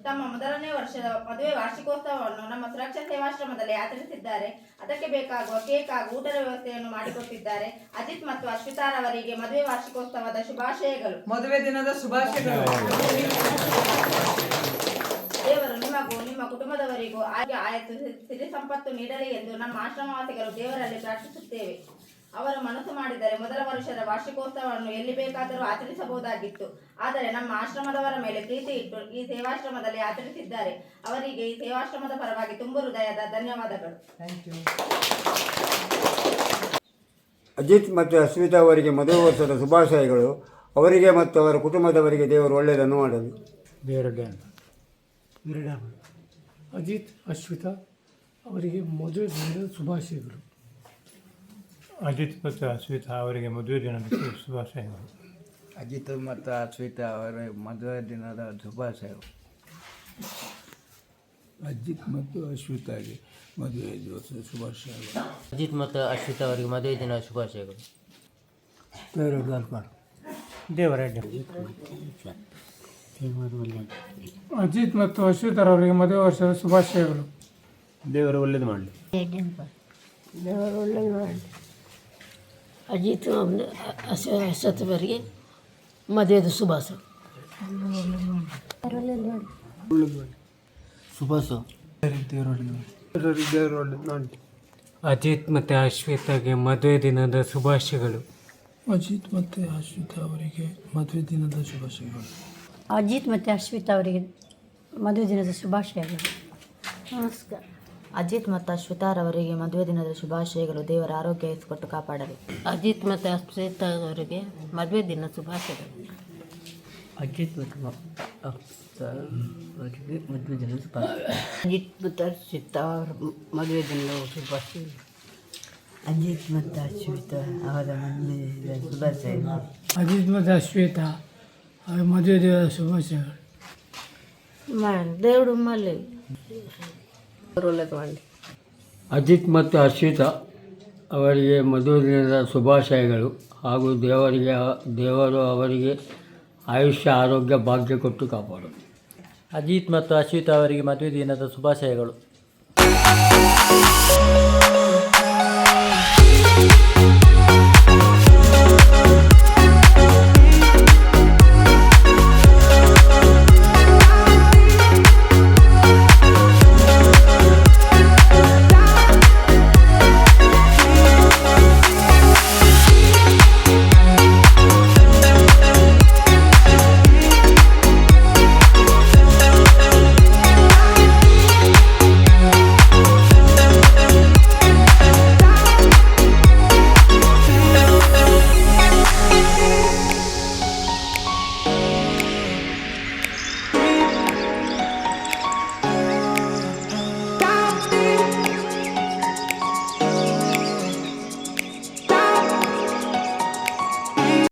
ತಮ್ಮ ಮೊದಲನೇ ವರ್ಷದ ಮದುವೆ ವಾರ್ಷಿಕೋತ್ಸವವನ್ನು ನಮ್ಮ ಸುರಕ್ಷಾ ಸೇವಾಶ್ರಮದಲ್ಲಿ ಆಚರಿಸಿದ್ದಾರೆ. ಅದಕ್ಕೆ ಬೇಕಾಗುವ ಕೇಕ್ ಹಾಗೂ ಊಟದ ವ್ಯವಸ್ಥೆಯನ್ನು ಮಾಡಿಕೊಟ್ಟಿದ್ದಾರೆ. ಅಜಿತ್ ಮತ್ತು ಅಶ್ವಿತಾರವರಿಗೆ ಮದುವೆ ವಾರ್ಷಿಕೋತ್ಸವದ ಶುಭಾಶಯಗಳು. ಮದುವೆ ದಿನದ ಶುಭಾಶಯಗಳು. ದೇವರು ನಿಮಗೂ ನಿಮ್ಮ ಕುಟುಂಬದವರಿಗೂ ಆಯತು ಸಿರಿ ಸಂಪತ್ತು ನೀಡಲಿ ಎಂದು ನಮ್ಮ ಆಶ್ರಮವಾಸಿಗಳು ದೇವರಲ್ಲಿ ಪ್ರಾರ್ಥಿಸುತ್ತೇವೆ. ಅವರು ಮನಸ್ಸು ಮಾಡಿದರೆ ಮೊದಲ ವರ್ಷದ ವಾರ್ಷಿಕೋತ್ಸವವನ್ನು ಎಲ್ಲಿ ಬೇಕಾದರೂ ಆಚರಿಸಬಹುದಾಗಿತ್ತು. ಆದರೆ ನಮ್ಮ ಆಶ್ರಮದವರ ಮೇಲೆ ಪ್ರೀತಿ ಇಟ್ಟು ಈ ಸೇವಾಶ್ರಮದಲ್ಲಿ ಆಚರಿಸಿದ್ದಾರೆ. ಅವರಿಗೆ ಈ ಸೇವಾಶ್ರಮದ ಪರವಾಗಿ ತುಂಬು ಹೃದಯದ ಧನ್ಯವಾದಗಳು. ಅಜಿತ್ ಮತ್ತು ಅಶ್ವಿತಾ ಅವರಿಗೆ ಮದುವೆ ವರ್ಷದ ಶುಭಾಶಯಗಳು. ಅವರಿಗೆ ಮತ್ತು ಅವರ ಕುಟುಂಬದವರಿಗೆ ದೇವರು ಒಳ್ಳೆಯದನ್ನು ಮಾಡಲಿ. ಅಜಿತ್ ಅಶ್ವಿತಾ ಅವರಿಗೆ ಮದುವೆ ದಿನದ ಶುಭಾಶಯಗಳು. ಅಜಿತ್ ಮತ್ತು ಅಶ್ವಿತಾ ಅವರಿಗೆ ಮದುವೆ ದಿನದ ಶುಭಾಶಯಗಳು. ಅಜಿತ್ ಮತ್ತು ಅಶ್ವಿತಾ ಅವರ ಮದುವೆ ದಿನದ ಶುಭಾಶಯಗಳು. ಅಜಿತ್ ಮತ್ತು ಅಶ್ವಿತಾಗೆ ಮದುವೆ ದಿವಸದ ಶುಭಾಶಯಗಳು. ಅಜಿತ್ ಮತ್ತು ಅಶ್ವಿತಾ ಅವರಿಗೆ ಮದುವೆ ದಿನದ ಶುಭಾಶಯಗಳು. ಅಜಿತ್ ಮತ್ತು ಅಶ್ವಿತಾ ಅವರಿಗೆ ಮದುವೆ ವರ್ಷದ ಶುಭಾಶಯಗಳು. ದೇವರು ಒಳ್ಳೇದು ಮಾಡಲಿ. ದೇವರು ಒಳ್ಳೇದು ಮಾಡಲಿ. ಅಜಿತ್ ಅಶ್ವತ್ಥವರಿಗೆ ಮದುವೆದ ಶುಭಾಶಯ. ಅಜಿತ್ ಮತ್ತು ಅಶ್ವಿತಾಗೆ ಮದುವೆ ದಿನದ ಶುಭಾಶಯಗಳು. ಅಜಿತ್ ಮತ್ತು ಅಶ್ವಿತಾ ಅವರಿಗೆ ಮದುವೆ ದಿನದ ಶುಭಾಶಯಗಳು. ಅಜಿತ್ ಮತ್ತು ಅಶ್ವಿತಾ ಅವರಿಗೆ ಮದುವೆ ದಿನದ ಶುಭಾಶಯಗಳು. ನಮಸ್ಕಾರ. ಅಜಿತ್ ಮತ್ತು ಅಶ್ವಿತಾರವರಿಗೆ ಮದುವೆ ದಿನದ ಶುಭಾಶಯಗಳು. ದೇವರ ಆರೋಗ್ಯ ಇಸ್ಕೊಟ್ಟು ಕಾಪಾಡಲಿ. ಅಜಿತ್ ಮತ್ತು ಅಶ್ವಿತಾ ಅವರಿಗೆ ಮದುವೆ ದಿನ ಶುಭಾಶಯಗಳು. ಅಜಿತ್ ಮತ್ತು ಅವರಿಗೆ ಮದುವೆ ದಿನದ ಶುಭಾಶಯ. ಅಜಿತ್ ಮತ್ತು ಅಶ್ವಿತಾ ಅವರ ಮದುವೆ ದಿನದ ಶುಭಾಶಯಗಳು. ಅಜಿತ್ ಮತ್ತು ಅಶ್ವಿತಾ ಅವರ ಮದುವೆ ಶುಭಾಶಯಗಳು. ಅಜಿತ್ ಮತ್ತು ಅಶ್ವಿತಾ ಅವರ ಮದುವೆ ದಿನದ ಶುಭಾಶಯಗಳು. ದೇವರು ಮಾಡಲಿ. ಅಜಿತ್ ಮತ್ತು ಅಶ್ವಿತಾ ಅವರಿಗೆ ಮದುವೆ ದಿನದ ಶುಭಾಶಯಗಳು ಹಾಗೂ ದೇವರು ಅವರಿಗೆ ಆಯುಷ್ಯ ಆರೋಗ್ಯ ಭಾಗ್ಯ ಕೊಟ್ಟು ಕಾಪಾಡು. ಅಜಿತ್ ಮತ್ತು ಅಶ್ವಿತಾ ಅವರಿಗೆ ಮದುವೆ ದಿನದ ಶುಭಾಶಯಗಳು.